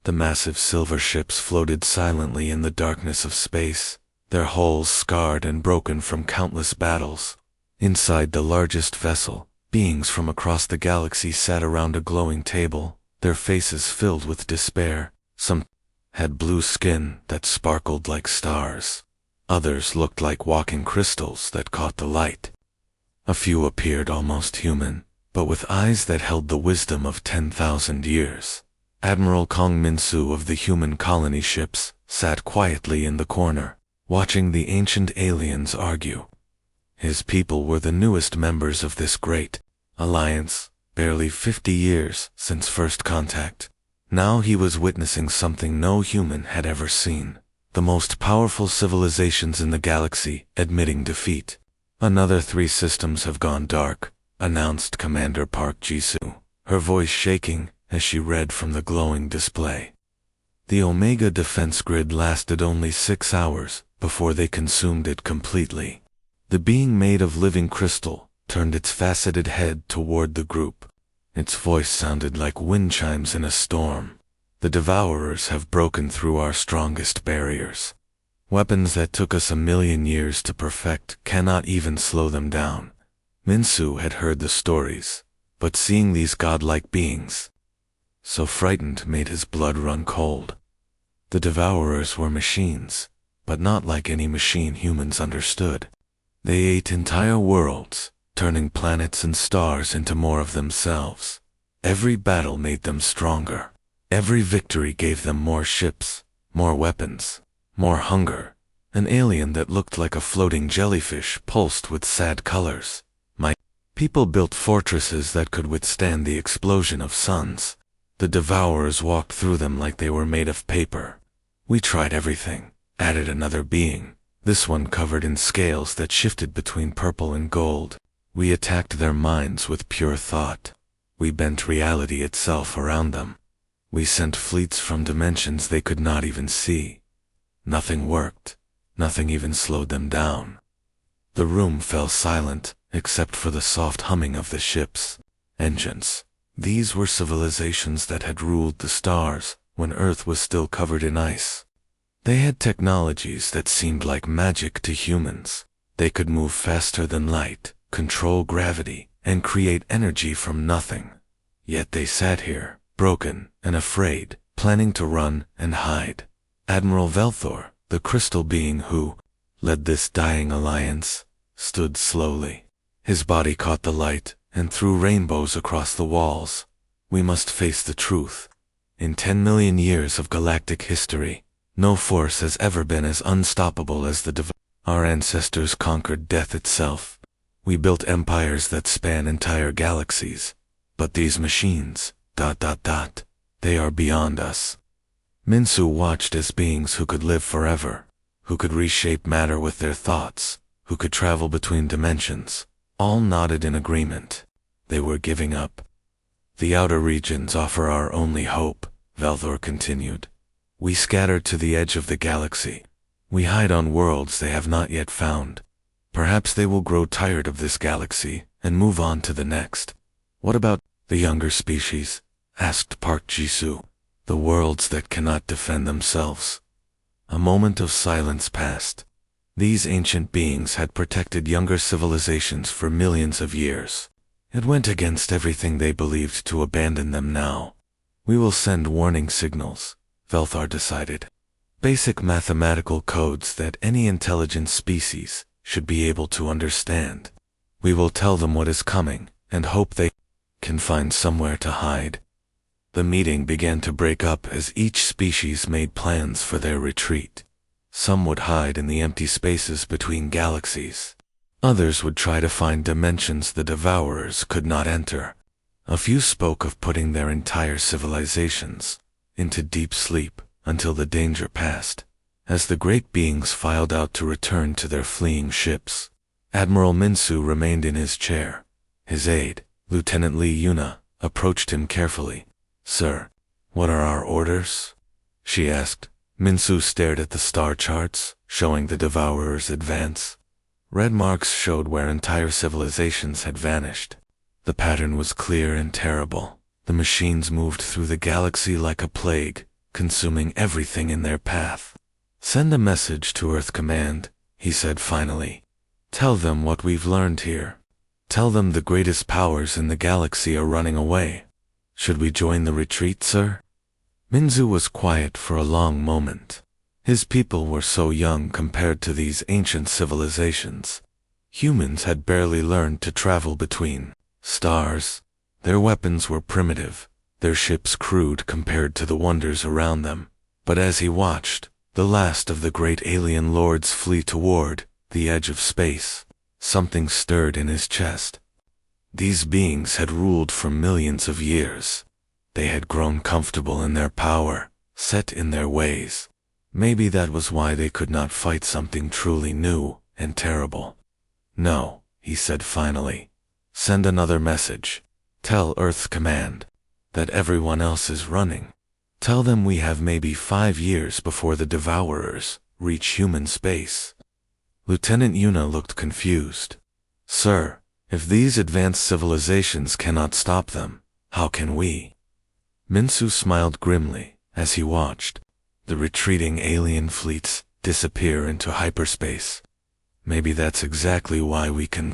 The massive silver ships floated silently in the darkness of space, their hulls scarred and broken from countless battles. Inside the largest vessel, beings from across the galaxy sat around a glowing table, their faces filled with despair. Some had blue skin that sparkled like stars. Others looked like walking crystals that caught the light. A few appeared almost human, but with eyes that held the wisdom of 10,000 years. Admiral Kong Minsu of the human colony ships sat quietly in the corner, watching the ancient aliens argue. His people were the newest members of this great alliance, barely 50 years since first contact. Now he was witnessing something no human had ever seen. The most powerful civilizations in the galaxy admitting defeat. "Another 3 systems have gone dark," announced Commander Park Jisoo, her voice shaking as she read from the glowing display. The Omega defense grid lasted only 6 hours before they consumed it completely. The being made of living crystal turned its faceted head toward the group. Its voice sounded like wind chimes in a storm. "The Devourers have broken through our strongest barriers. Weapons that took us 1,000,000 years to perfect cannot even slow them down." Minsu had heard the stories, but seeing these godlike beings, so frightened, made his blood run cold. The Devourers were machines, but not like any machine humans understood. They ate entire worlds, turning planets and stars into more of themselves. Every battle made them stronger. Every victory gave them more ships, more weapons, more hunger. An alien that looked like a floating jellyfish pulsed with sad colors. My people built fortresses that could withstand the explosion of suns. The Devourers walked through them like they were made of paper. "We tried everything," added another being, this one covered in scales that shifted between purple and gold. "We attacked their minds with pure thought. We bent reality itself around them. We sent fleets from dimensions they could not even see. Nothing worked. Nothing even slowed them down." The room fell silent, except for the soft humming of the ship's engines. These were civilizations that had ruled the stars when Earth was still covered in ice. They had technologies that seemed like magic to humans. They could move faster than light, control gravity, and create energy from nothing. Yet they sat here, broken and afraid, planning to run and hide. Admiral Velthor, the crystal being who led this dying alliance, stood slowly. His body caught the light and threw rainbows across the walls. "We must face the truth. In 10,000,000 years of galactic history, no force has ever been as unstoppable as the Our ancestors conquered death itself. We built empires that span entire galaxies. But these machines, ... they are beyond us." Minsu watched as beings who could live forever, who could reshape matter with their thoughts, who could travel between dimensions, all nodded in agreement. They were giving up. "The outer regions offer our only hope," Velthor continued. "We scatter to the edge of the galaxy. We hide on worlds they have not yet found. Perhaps they will grow tired of this galaxy and move on to the next." "What about the younger species?" asked Park Jisoo. "The worlds that cannot defend themselves." A moment of silence passed. These ancient beings had protected younger civilizations for millions of years. It went against everything they believed to abandon them now. "We will send warning signals," Velthor decided. "Basic mathematical codes that any intelligent species should be able to understand. We will tell them what is coming and hope they can find somewhere to hide." The meeting began to break up as each species made plans for their retreat. Some would hide in the empty spaces between galaxies. Others would try to find dimensions the Devourers could not enter. A few spoke of putting their entire civilizations into deep sleep until the danger passed. As the great beings filed out to return to their fleeing ships, Admiral Minsu remained in his chair. His aide, Lieutenant Lee Yuna, approached him carefully. "Sir, what are our orders?" she asked. Minsu stared at the star charts, showing the Devourers' advance. Red marks showed where entire civilizations had vanished. The pattern was clear and terrible. The machines moved through the galaxy like a plague, consuming everything in their path. Send a message to Earth Command, he said finally. Tell them what we've learned here. Tell them the greatest powers in the galaxy are running away. Should we join the retreat, sir? Minzu was quiet for a long moment. His people were so young compared to these ancient civilizations. Humans had barely learned to travel between stars. Their weapons were primitive, their ships crude compared to the wonders around them. But as he watched the last of the great alien lords flee toward the edge of space, something stirred in his chest. These beings had ruled for millions of years. They had grown comfortable in their power, set in their ways. Maybe that was why they could not fight something truly new and terrible. No, he said finally. Send another message. Tell Earth Command that everyone else is running. Tell them we have maybe 5 years before the Devourers reach human space. Lieutenant Yuna looked confused. Sir, if these advanced civilizations cannot stop them, how can we? Minsu smiled grimly as he watched the retreating alien fleets disappear into hyperspace. Maybe that's exactly why we can.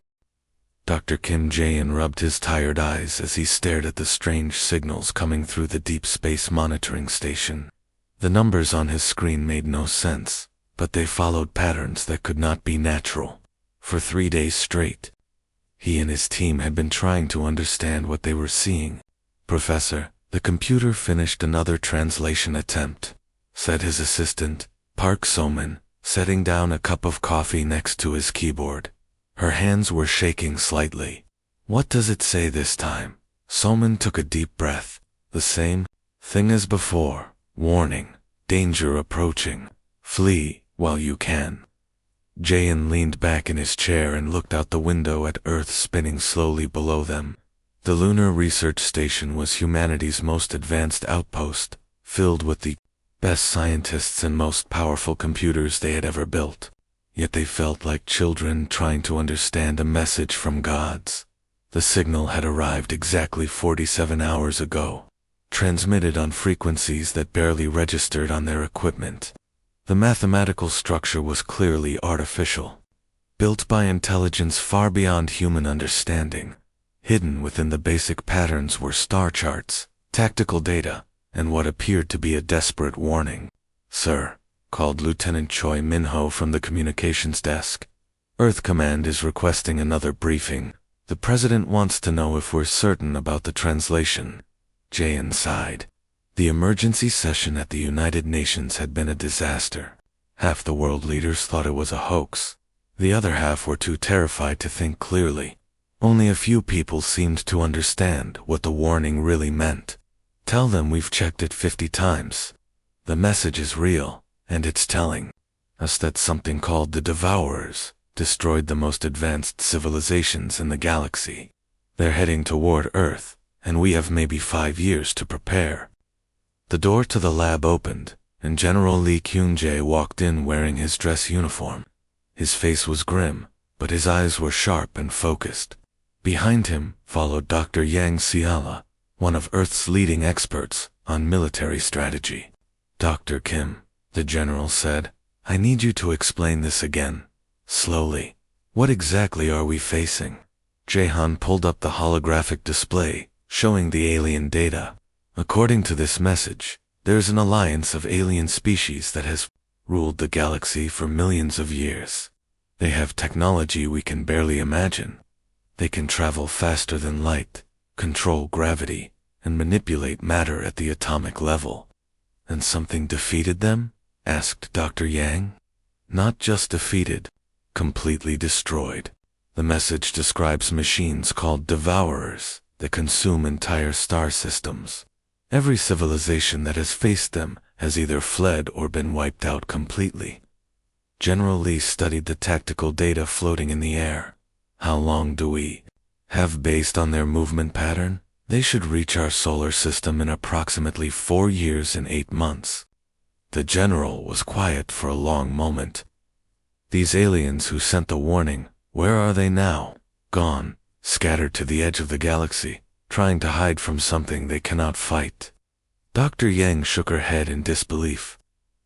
Dr. Kim Jae-in rubbed his tired eyes as he stared at the strange signals coming through the deep space monitoring station. The numbers on his screen made no sense, but they followed patterns that could not be natural. For 3 days straight, he and his team had been trying to understand what they were seeing. Professor, the computer finished another translation attempt, said his assistant, Park So-min, setting down a cup of coffee next to his keyboard. Her hands were shaking slightly. What does it say this time? So-min took a deep breath. The same thing as before. Warning. Danger approaching. Flee while you can. Jae-in leaned back in his chair and looked out the window at Earth spinning slowly below them. The Lunar Research Station was humanity's most advanced outpost, filled with the best scientists and most powerful computers they had ever built. Yet they felt like children trying to understand a message from gods. The signal had arrived exactly 47 hours ago, transmitted on frequencies that barely registered on their equipment. The mathematical structure was clearly artificial, built by intelligence far beyond human understanding. Hidden within the basic patterns were star charts, tactical data, and what appeared to be a desperate warning. Sir, called Lieutenant Choi Min-ho from the communications desk. Earth Command is requesting another briefing. The President wants to know if we're certain about the translation. Jae-in sighed. The emergency session at the United Nations had been a disaster. Half the world leaders thought it was a hoax. The other half were too terrified to think clearly. Only a few people seemed to understand what the warning really meant. Tell them we've checked it 50 times. The message is real, and it's telling us that something called the Devourers destroyed the most advanced civilizations in the galaxy. They're heading toward Earth, and we have maybe 5 years to prepare. The door to the lab opened, and General Lee Kyung-jae walked in wearing his dress uniform. His face was grim, but his eyes were sharp and focused. Behind him followed Dr. Yang Siala, one of Earth's leading experts on military strategy. Dr. Kim, the general said, I need you to explain this again. Slowly. What exactly are we facing? Jaehan pulled up the holographic display, showing the alien data. According to this message, there's an alliance of alien species that has ruled the galaxy for millions of years. They have technology we can barely imagine. They can travel faster than light, control gravity, and manipulate matter at the atomic level. And something defeated them? Asked Dr. Yang. Not just defeated, completely destroyed. The message describes machines called Devourers that consume entire star systems. Every civilization that has faced them has either fled or been wiped out completely. General Lee studied the tactical data floating in the air. How long do we have based on their movement pattern? They should reach our solar system in approximately 4 years and 8 months. The general was quiet for a long moment. These aliens who sent the warning, where are they now? Gone, scattered to the edge of the galaxy, trying to hide from something they cannot fight. Dr. Yang shook her head in disbelief.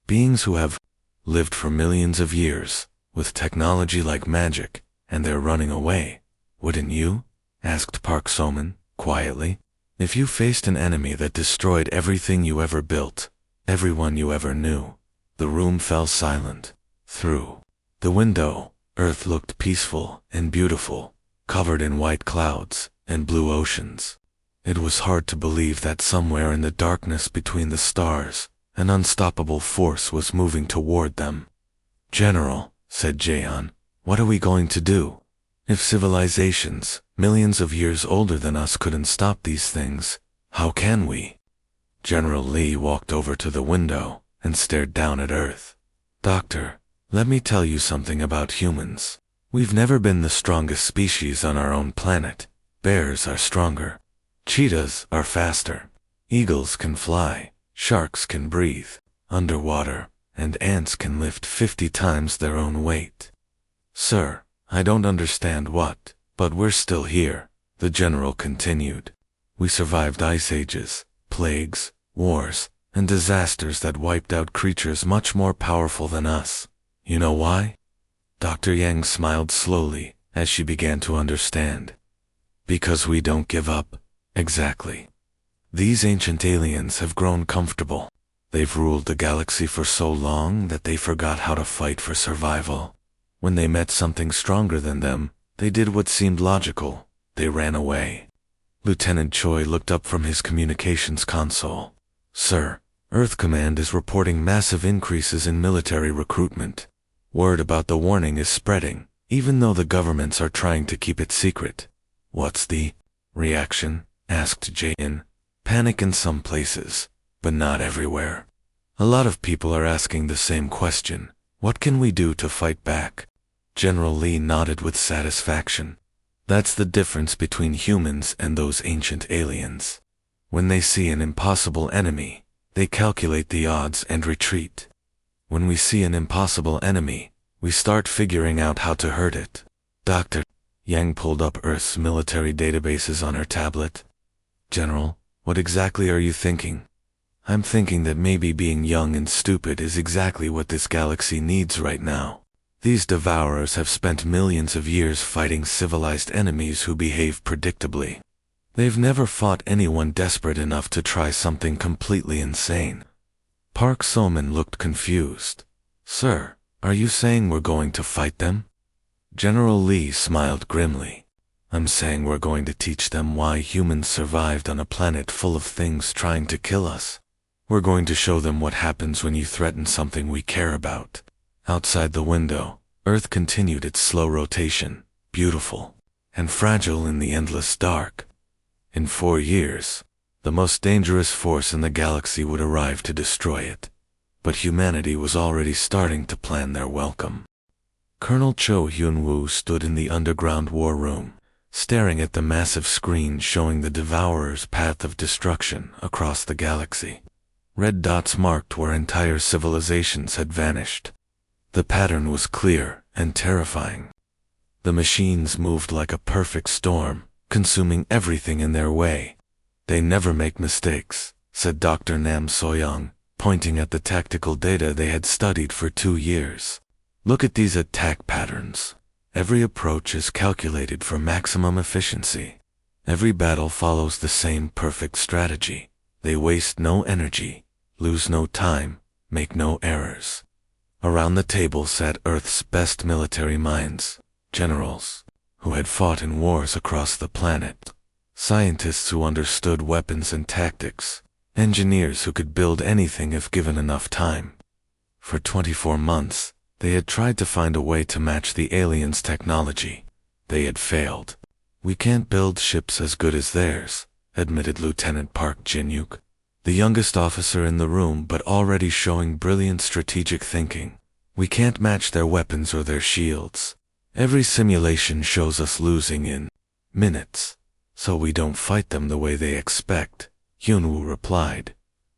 Beings who have lived for millions of years, with technology like magic, and they're running away. Wouldn't you? Asked Park Soman, quietly. If you faced an enemy that destroyed everything you ever built, everyone you ever knew. The room fell silent. Through the window, Earth looked peaceful and beautiful, covered in white clouds and blue oceans. It was hard to believe that somewhere in the darkness between the stars, an unstoppable force was moving toward them. General, said Jaeon, what are we going to do? If civilizations, millions of years older than us, couldn't stop these things, how can we? General Lee walked over to the window and stared down at Earth. Doctor, let me tell you something about humans. We've never been the strongest species on our own planet. Bears are stronger. Cheetahs are faster. Eagles can fly. Sharks can breathe underwater, and ants can lift 50 times their own weight. Sir, I don't understand what, but we're still here, the general continued. We survived ice ages, plagues, wars, and disasters that wiped out creatures much more powerful than us. You know why? Dr. Yang smiled slowly as she began to understand. Because we don't give up. Exactly. These ancient aliens have grown comfortable. They've ruled the galaxy for so long that they forgot how to fight for survival. When they met something stronger than them, they did what seemed logical. They ran away. Lieutenant Choi looked up from his communications console. Sir, Earth Command is reporting massive increases in military recruitment. Word about the warning is spreading, even though the governments are trying to keep it secret. What's the reaction? Asked Jaeon. Panic in some places, but not everywhere. A lot of people are asking the same question. What can we do to fight back? General Lee nodded with satisfaction. That's the difference between humans and those ancient aliens. When they see an impossible enemy, they calculate the odds and retreat. When we see an impossible enemy, we start figuring out how to hurt it. Dr. Yang pulled up Earth's military databases on her tablet. General, what exactly are you thinking? I'm thinking that maybe being young and stupid is exactly what this galaxy needs right now. These devourers have spent millions of years fighting civilized enemies who behave predictably. They've never fought anyone desperate enough to try something completely insane. Park Soman looked confused. Sir, are you saying we're going to fight them? General Lee smiled grimly. I'm saying we're going to teach them why humans survived on a planet full of things trying to kill us. We're going to show them what happens when you threaten something we care about. Outside the window, Earth continued its slow rotation, beautiful and fragile in the endless dark. In 4 years, the most dangerous force in the galaxy would arrive to destroy it. But humanity was already starting to plan their welcome. Colonel Cho Hyun-woo stood in the underground war room, staring at the massive screen showing the Devourer's path of destruction across the galaxy. Red dots marked where entire civilizations had vanished. The pattern was clear and terrifying. The machines moved like a perfect storm, consuming everything in their way. They never make mistakes, said Dr. Nam Soyoung, pointing at the tactical data they had studied for 2 years. Look at these attack patterns. Every approach is calculated for maximum efficiency. Every battle follows the same perfect strategy. They waste no energy, lose no time, make no errors. Around the table sat Earth's best military minds, generals, who had fought in wars across the planet, scientists who understood weapons and tactics, engineers who could build anything if given enough time. For 24 months, they had tried to find a way to match the aliens' technology. They had failed. We can't build ships as good as theirs, admitted Lieutenant Park Jin-yuk, the youngest officer in the room but already showing brilliant strategic thinking. We can't match their weapons or their shields. Every simulation shows us losing in minutes, so we don't fight them the way they expect, Hyun-woo replied.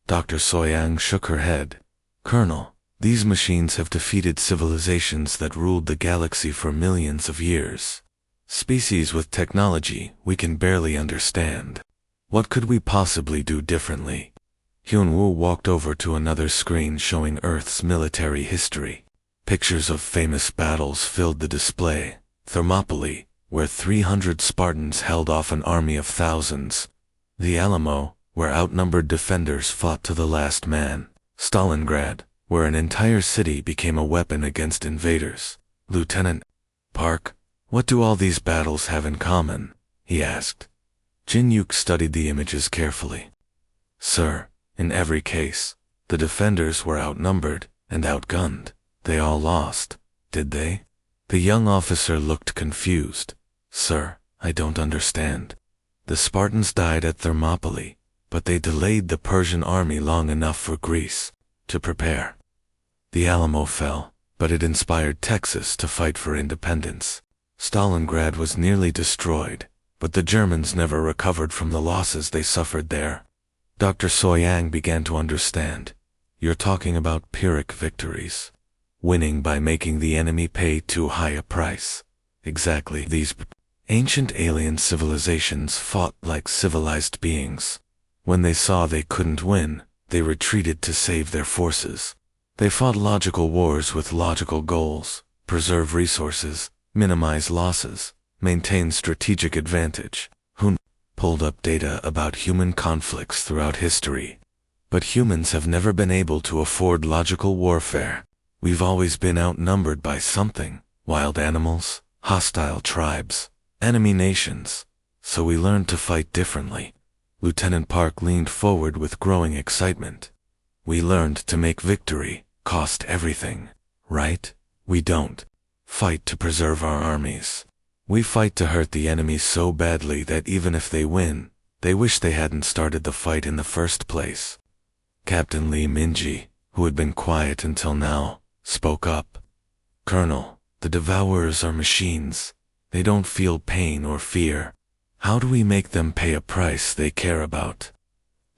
Dr. Soyoung shook her head. Colonel, these machines have defeated civilizations that ruled the galaxy for millions of years. Species with technology we can barely understand. What could we possibly do differently? Hyunwoo walked over to another screen showing Earth's military history. Pictures of famous battles filled the display. Thermopylae, where 300 Spartans held off an army of thousands. The Alamo, where outnumbered defenders fought to the last man. Stalingrad, where an entire city became a weapon against invaders. Lieutenant Park, what do all these battles have in common? He asked. Jin-Yuk studied the images carefully. Sir, in every case, the defenders were outnumbered and outgunned. They all lost, did they? The young officer looked confused. Sir, I don't understand. The Spartans died at Thermopylae, but they delayed the Persian army long enough for Greece to prepare. The Alamo fell, but it inspired Texas to fight for independence. Stalingrad was nearly destroyed, but the Germans never recovered from the losses they suffered there. Dr. Soyang began to understand. You're talking about Pyrrhic victories. Winning by making the enemy pay too high a price. Exactly. These ancient alien civilizations fought like civilized beings. When they saw they couldn't win, they retreated to save their forces. They fought logical wars with logical goals, preserve resources, minimize losses, maintain strategic advantage. Hun pulled up data about human conflicts throughout history. But humans have never been able to afford logical warfare. We've always been outnumbered by something, wild animals, hostile tribes, enemy nations. So we learned to fight differently. Lieutenant Park leaned forward with growing excitement. We learned to make victory cost everything, right? We don't fight to preserve our armies. We fight to hurt the enemy so badly that even if they win, they wish they hadn't started the fight in the first place. Captain Lee Minji, who had been quiet until now, spoke up. Colonel, the Devourers are machines. They don't feel pain or fear. How do we make them pay a price they care about?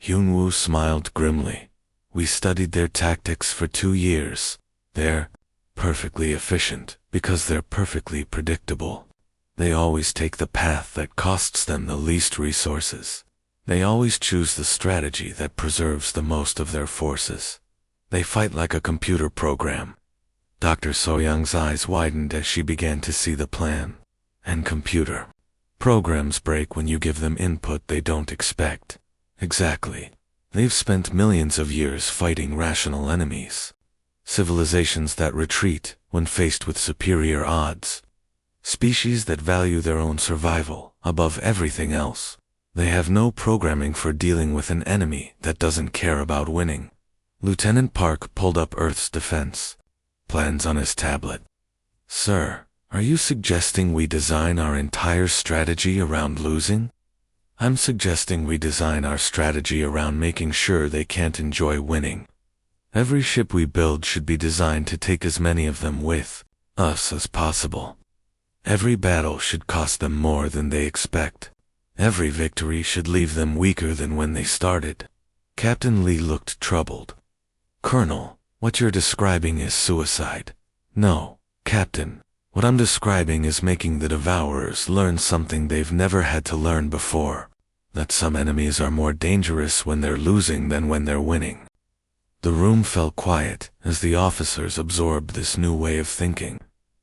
Hyunwoo smiled grimly. We studied their tactics for 2 years. They're perfectly efficient because they're perfectly predictable. They always take the path that costs them the least resources. They always choose the strategy that preserves the most of their forces. They fight like a computer program. Dr. Soyoung's eyes widened as she began to see the plan. And computer programs break when you give them input they don't expect. Exactly. They've spent millions of years fighting rational enemies. Civilizations that retreat when faced with superior odds. Species that value their own survival above everything else. They have no programming for dealing with an enemy that doesn't care about winning. Lieutenant Park pulled up Earth's defense plans on his tablet. Sir, are you suggesting we design our entire strategy around losing? I'm suggesting we design our strategy around making sure they can't enjoy winning. Every ship we build should be designed to take as many of them with us as possible. Every battle should cost them more than they expect. Every victory should leave them weaker than when they started. Captain Lee looked troubled. Colonel, what you're describing is suicide. No, Captain. What I'm describing is making the Devourers learn something they've never had to learn before. That some enemies are more dangerous when they're losing than when they're winning. The room fell quiet as the officers absorbed this new way of thinking.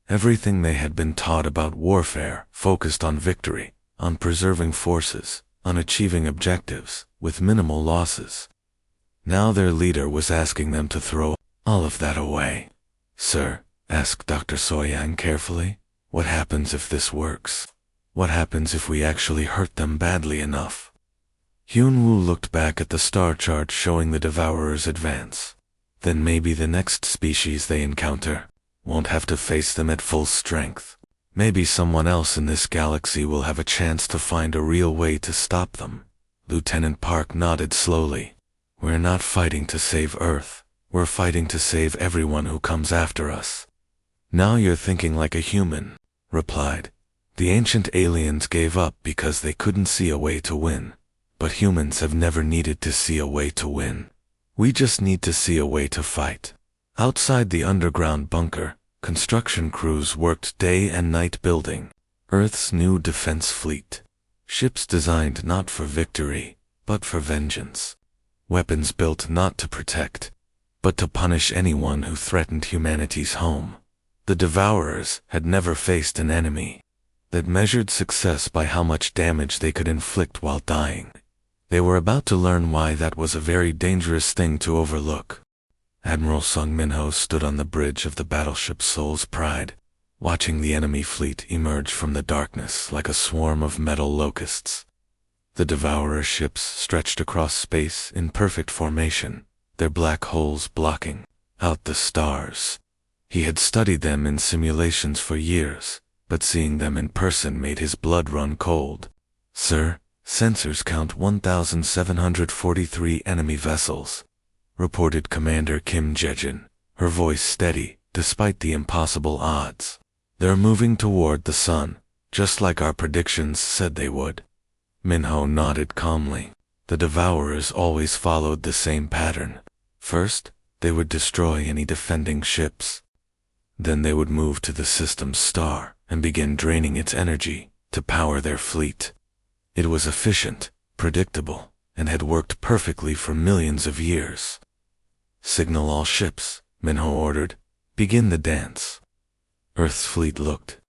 Everything they had been taught about warfare focused on victory, on preserving forces, on achieving objectives, with minimal losses. Now their leader was asking them to throw all of that away. Sir, asked Dr. Soyang carefully, what happens if this works? What happens if we actually hurt them badly enough? Hyunwoo looked back at the star chart showing the Devourers advance. Then maybe the next species they encounter won't have to face them at full strength. Maybe someone else in this galaxy will have a chance to find a real way to stop them. Lieutenant Park nodded slowly. We're not fighting to save Earth. We're fighting to save everyone who comes after us. Now you're thinking like a human, replied. The ancient aliens gave up because they couldn't see a way to win. But humans have never needed to see a way to win. We just need to see a way to fight. Outside the underground bunker, construction crews worked day and night building Earth's new defense fleet. Ships designed not for victory, but for vengeance. weapons built not to protect, but to punish anyone who threatened humanity's home. The Devourers had never faced an enemy that measured success by how much damage they could inflict while dying. They were about to learn why that was a very dangerous thing to overlook. Admiral Sung Minho stood on the bridge of the battleship Soul's Pride, watching the enemy fleet emerge from the darkness like a swarm of metal locusts. The Devourer ships stretched across space in perfect formation, their black holes blocking out the stars. He had studied them in simulations for years, but seeing them in person made his blood run cold. "Sir, sensors count 1,743 enemy vessels," reported Commander Kim Jejin, her voice steady despite the impossible odds. "They're moving toward the sun, just like our predictions said they would." Minho nodded calmly. The Devourers always followed the same pattern. First, they would destroy any defending ships. Then they would move to the system's star and begin draining its energy to power their fleet. It was efficient, predictable, and had worked perfectly for millions of years. "Signal all ships," Minho ordered. "Begin the dance." Earth's fleet looked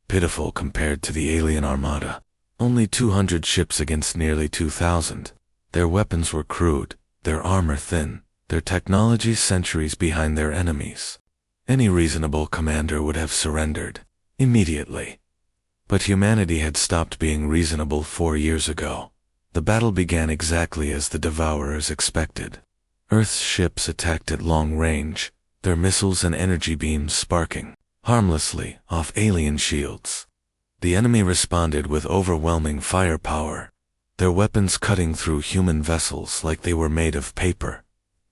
pitiful compared to the alien armada. Only 200 ships against nearly 2,000. Their weapons were crude, their armor thin, their technology centuries behind their enemies. Any reasonable commander would have surrendered immediately. But humanity had stopped being reasonable 4 years ago. The battle began exactly as the Devourers expected. Earth's ships attacked at long range, their missiles and energy beams sparking harmlessly off alien shields. The enemy responded with overwhelming firepower, their weapons cutting through human vessels like they were made of paper.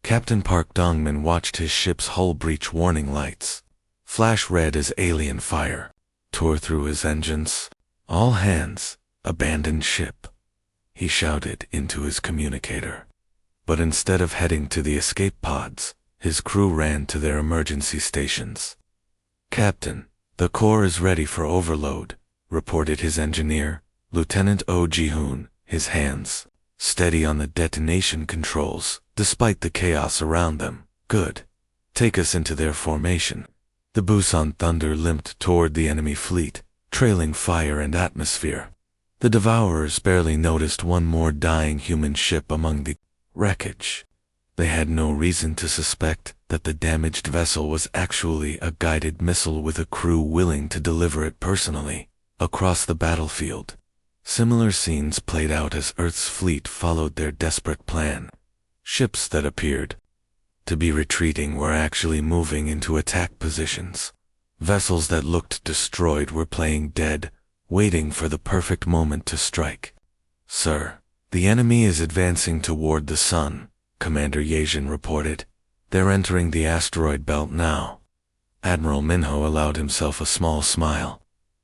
Captain Park Dongmin watched his ship's hull breach warning lights, flash red as alien fire, tore through his engines. "All hands, abandon ship," he shouted into his communicator. But instead of heading to the escape pods, his crew ran to their emergency stations. "Captain, the core is ready for overload," reported his engineer, Lieutenant Oh Ji-hoon, his hands steady on the detonation controls, despite the chaos around them. "Good. Take us into their formation." The Busan Thunder limped toward the enemy fleet, trailing fire and atmosphere. The Devourers barely noticed one more dying human ship among the wreckage. They had no reason to suspect that the damaged vessel was actually a guided missile with a crew willing to deliver it personally across the battlefield. Similar scenes played out as Earth's fleet followed their desperate plan. Ships that appeared to be retreating were actually moving into attack positions. Vessels that looked destroyed were playing dead, waiting for the perfect moment to strike. "Sir, the enemy is advancing toward the sun," Commander Yejin reported. "They're entering the asteroid belt now." Admiral Minho allowed himself a small smile.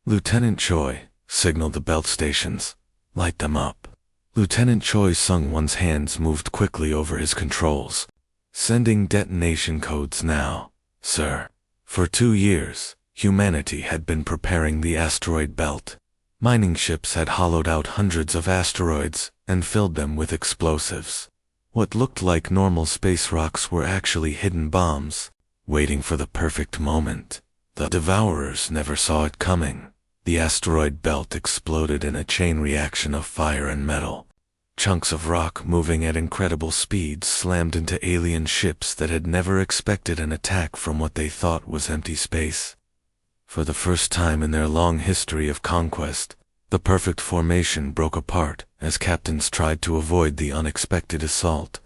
"Lieutenant Choi, signaled the belt stations. Light them up." Lieutenant Choi Sung-won's hands moved quickly over his controls. "Sending detonation codes now, sir." For 2 years, humanity had been preparing the asteroid belt. Mining ships had hollowed out hundreds of asteroids and filled them with explosives. What looked like normal space rocks were actually hidden bombs, waiting for the perfect moment. The Devourers never saw it coming. The asteroid belt exploded in a chain reaction of fire and metal. Chunks of rock moving at incredible speeds slammed into alien ships that had never expected an attack from what they thought was empty space. For the first time in their long history of conquest, the perfect formation broke apart as captains tried to avoid the unexpected assault.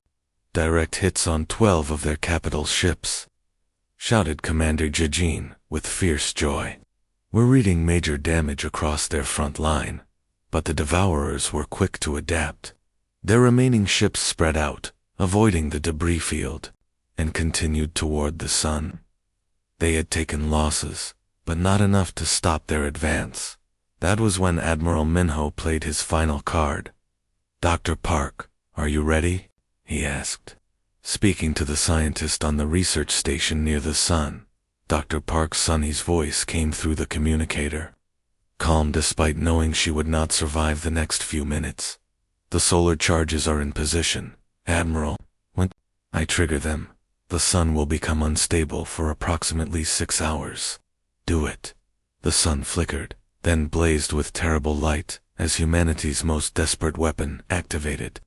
"Direct hits on 12 of their capital ships," shouted Commander Jejin with fierce joy. "We're reading major damage across their front line." But the Devourers were quick to adapt. Their remaining ships spread out, avoiding the debris field, and continued toward the sun. They had taken losses, but not enough to stop their advance. That was when Admiral Minho played his final card. "Dr. Park, are you ready?" he asked. Speaking to the scientist on the research station near the sun, Dr. Park Sunny's voice came through the communicator. Calm despite knowing she would not survive the next few minutes. "The solar charges are in position, Admiral. I trigger them. The sun will become unstable for approximately 6 hours. Do it. The sun flickered, then blazed with terrible light, as humanity's most desperate weapon activated.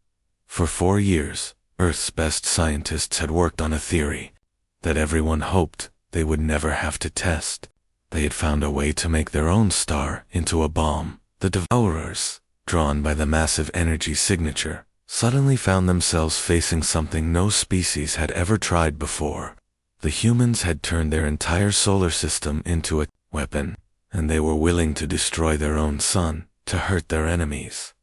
For 4 years, Earth's best scientists had worked on a theory that everyone hoped they would never have to test. They had found a way to make their own star into a bomb. The Devourers, drawn by the massive energy signature, suddenly found themselves facing something no species had ever tried before. The humans had turned their entire solar system into a weapon, and they were willing to destroy their own sun to hurt their enemies.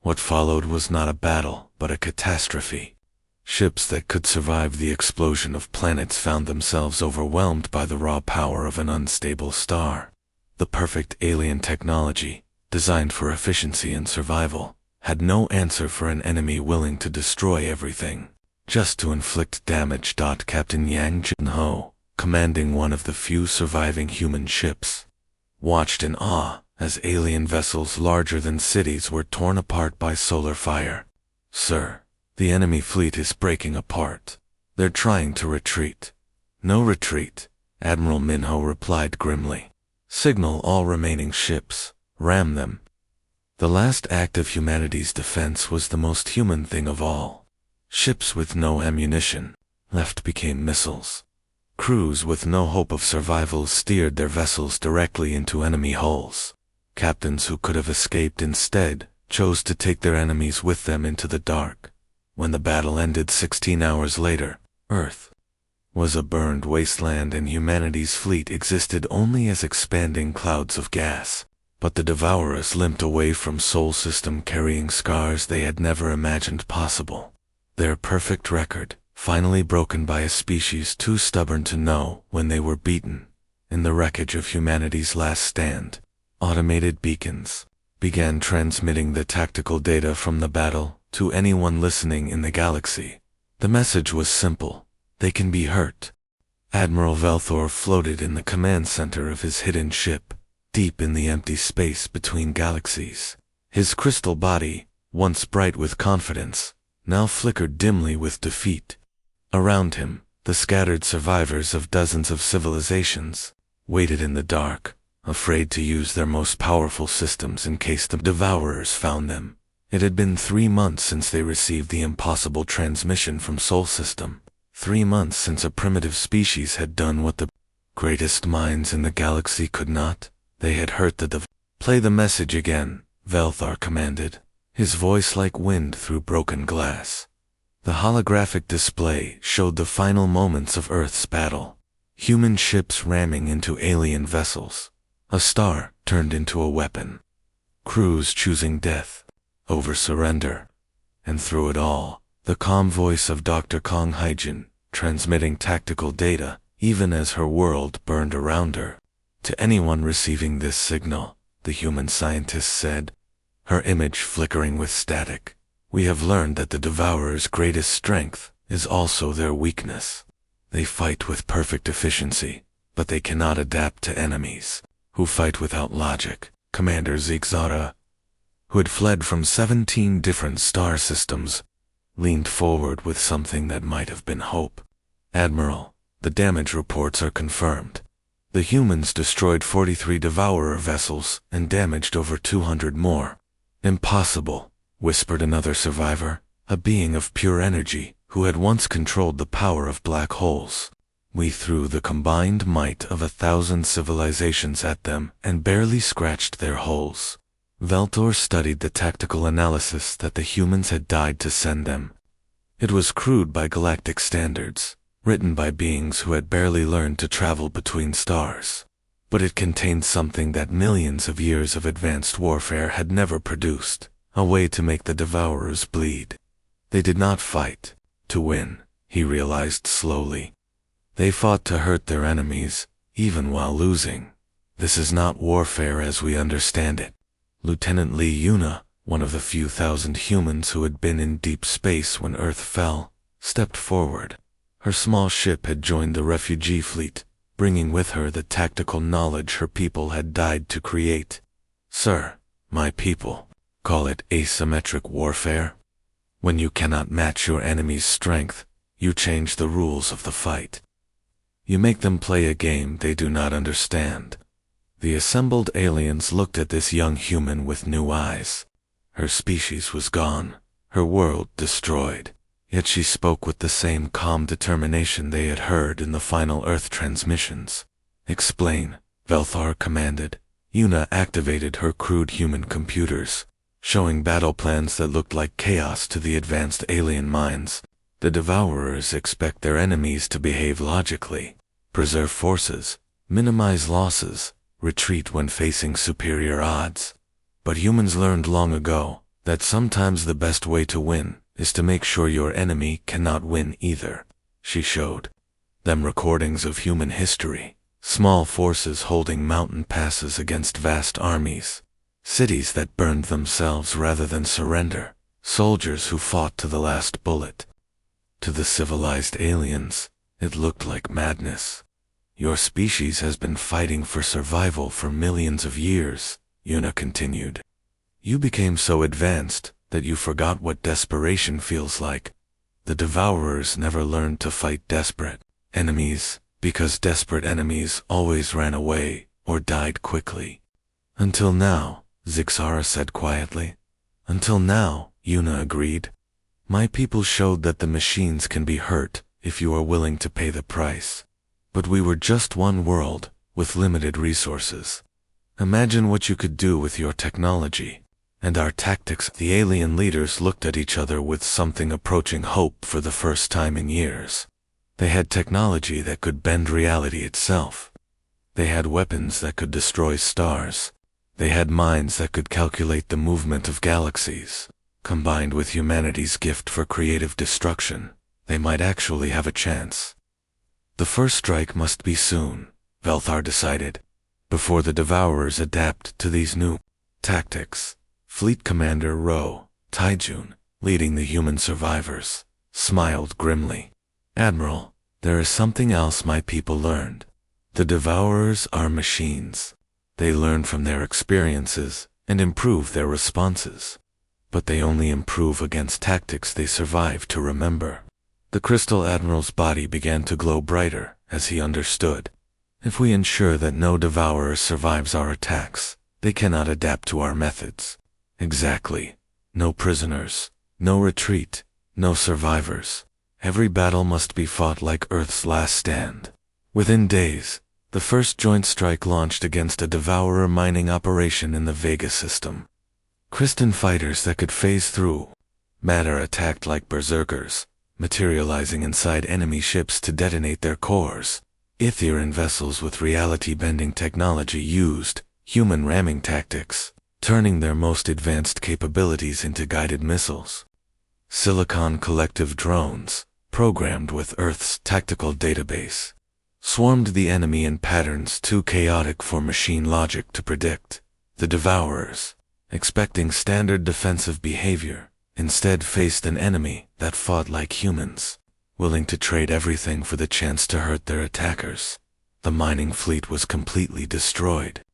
What followed was not a battle, but a catastrophe. Ships that could survive the explosion of planets found themselves overwhelmed by the raw power of an unstable star. The perfect alien technology, designed for efficiency and survival, had no answer for an enemy willing to destroy everything, just to inflict damage. Captain Yang Jin-ho, commanding one of the few surviving human ships, watched in awe as alien vessels larger than cities were torn apart by solar fire. Sir, the enemy fleet is breaking apart. They're trying to retreat. No retreat, Admiral Minho replied grimly. Signal all remaining ships. Ram them. The last act of humanity's defense was the most human thing of all. Ships with no ammunition left became missiles. Crews with no hope of survival steered their vessels directly into enemy hulls. Captains who could have escaped instead chose to take their enemies with them into the dark. When the battle ended 16 hours later, Earth was a burned wasteland and humanity's fleet existed only as expanding clouds of gas. But the Devourers limped away from Sol System carrying scars they had never imagined possible. Their perfect record, finally broken by a species too stubborn to know when they were beaten. In the wreckage of humanity's last stand, automated beacons began transmitting the tactical data from the battle to anyone listening in the galaxy. The message was simple: they can be hurt. Admiral Velthor floated in the command center of his hidden ship, deep in the empty space between galaxies. His crystal body, once bright with confidence, now flickered dimly with defeat. Around him, the scattered survivors of dozens of civilizations waited in the dark, afraid to use their most powerful systems in case the Devourers found them. It had been 3 months since they received the impossible transmission from Sol System. 3 months since a primitive species had done what the greatest minds in the galaxy could not. They had hurt the Play the message again, Velthar commanded, his voice like wind through broken glass. The holographic display showed the final moments of Earth's battle. Human ships ramming into alien vessels. A star turned into a weapon. Crews choosing death over surrender. And through it all, the calm voice of Dr. Kong Haijin, transmitting tactical data, even as her world burned around her. To anyone receiving this signal, the human scientist said, her image flickering with static, we have learned that the Devourer's greatest strength is also their weakness. They fight with perfect efficiency, but they cannot adapt to enemies who fight without logic. Commander Zigzara, who had fled from 17 different star systems, leaned forward with something that might have been hope. Admiral, the damage reports are confirmed. The humans destroyed 43 Devourer vessels and damaged over 200 more. Impossible, whispered another survivor, a being of pure energy who had once controlled the power of black holes. We threw the combined might of 1,000 civilizations at them and barely scratched their hulls. Veltor studied the tactical analysis that the humans had died to send them. It was crude by galactic standards, written by beings who had barely learned to travel between stars. But it contained something that millions of years of advanced warfare had never produced, a way to make the Devourers bleed. They did not fight to win, he realized slowly. They fought to hurt their enemies, even while losing. This is not warfare as we understand it. Lieutenant Lee Yuna, one of the few thousand humans who had been in deep space when Earth fell, stepped forward. Her small ship had joined the refugee fleet, bringing with her the tactical knowledge her people had died to create. Sir, my people, call it asymmetric warfare. When you cannot match your enemy's strength, You change the rules of the fight. You make them play a game they do not understand. The assembled aliens looked at this young human with new eyes. Her species was gone, her world destroyed, yet she spoke with the same calm determination they had heard in the final Earth transmissions. "Explain," Velthar commanded. Yuna activated her crude human computers, showing battle plans that looked like chaos to the advanced alien minds. The Devourers expect their enemies to behave logically, preserve forces, minimize losses, retreat when facing superior odds. But humans learned long ago that sometimes the best way to win is to make sure your enemy cannot win either. She showed them recordings of human history, small forces holding mountain passes against vast armies, cities that burned themselves rather than surrender, soldiers who fought to the last bullet. To the civilized aliens, it looked like madness. "Your species has been fighting for survival for millions of years," Yuna continued. "You became so advanced that you forgot what desperation feels like. The Devourers never learned to fight desperate enemies, because desperate enemies always ran away or died quickly." "Until now," Zixara said quietly. "Until now," Yuna agreed. "My people showed that the machines can be hurt if you are willing to pay the price. But we were just one world, with limited resources. Imagine what you could do with your technology and our tactics." The alien leaders looked at each other with something approaching hope for the first time in years. They had technology that could bend reality itself. They had weapons that could destroy stars. They had minds that could calculate the movement of galaxies. Combined with humanity's gift for creative destruction, they might actually have a chance. The first strike must be soon, Velthar decided, before the Devourers adapt to these new tactics. Fleet Commander Ro Taijun, leading the human survivors, smiled grimly. "Admiral, there is something else my people learned. The Devourers are machines. They learn from their experiences and improve their responses. But they only improve against tactics they survive to remember." The Crystal Admiral's body began to glow brighter as he understood. "If we ensure that no Devourer survives our attacks, they cannot adapt to our methods." "Exactly. No prisoners, no retreat, no survivors. Every battle must be fought like Earth's last stand." Within days, the first joint strike launched against a Devourer mining operation in the Vega system. Kristen fighters that could phase through matter attacked like berserkers, materializing inside enemy ships to detonate their cores. Etherean vessels with reality-bending technology used human ramming tactics, turning their most advanced capabilities into guided missiles. Silicon collective drones, programmed with Earth's tactical database, swarmed the enemy in patterns too chaotic for machine logic to predict. The Devourers, expecting standard defensive behavior, instead faced an enemy that fought like humans, willing to trade everything for the chance to hurt their attackers. The mining fleet was completely destroyed.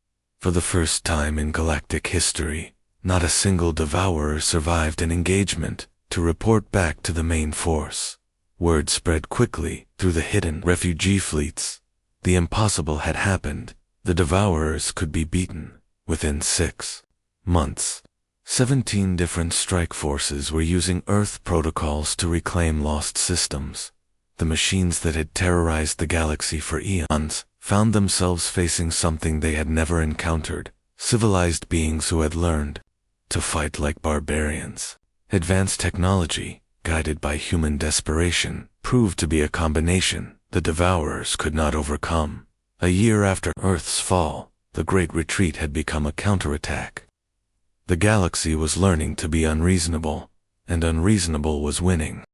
For the first time in galactic history, not a single Devourer survived an engagement to report back to the main force. Word spread quickly through the hidden refugee fleets. The impossible had happened. The Devourers could be beaten within 6 months. 17 different strike forces were using Earth protocols to reclaim lost systems. The machines that had terrorized the galaxy for eons found themselves facing something they had never encountered: civilized beings who had learned to fight like barbarians. Advanced technology, guided by human desperation, proved to be a combination the Devourers could not overcome. A year after Earth's fall, the Great Retreat had become a counterattack. The galaxy was learning to be unreasonable, and unreasonable was winning.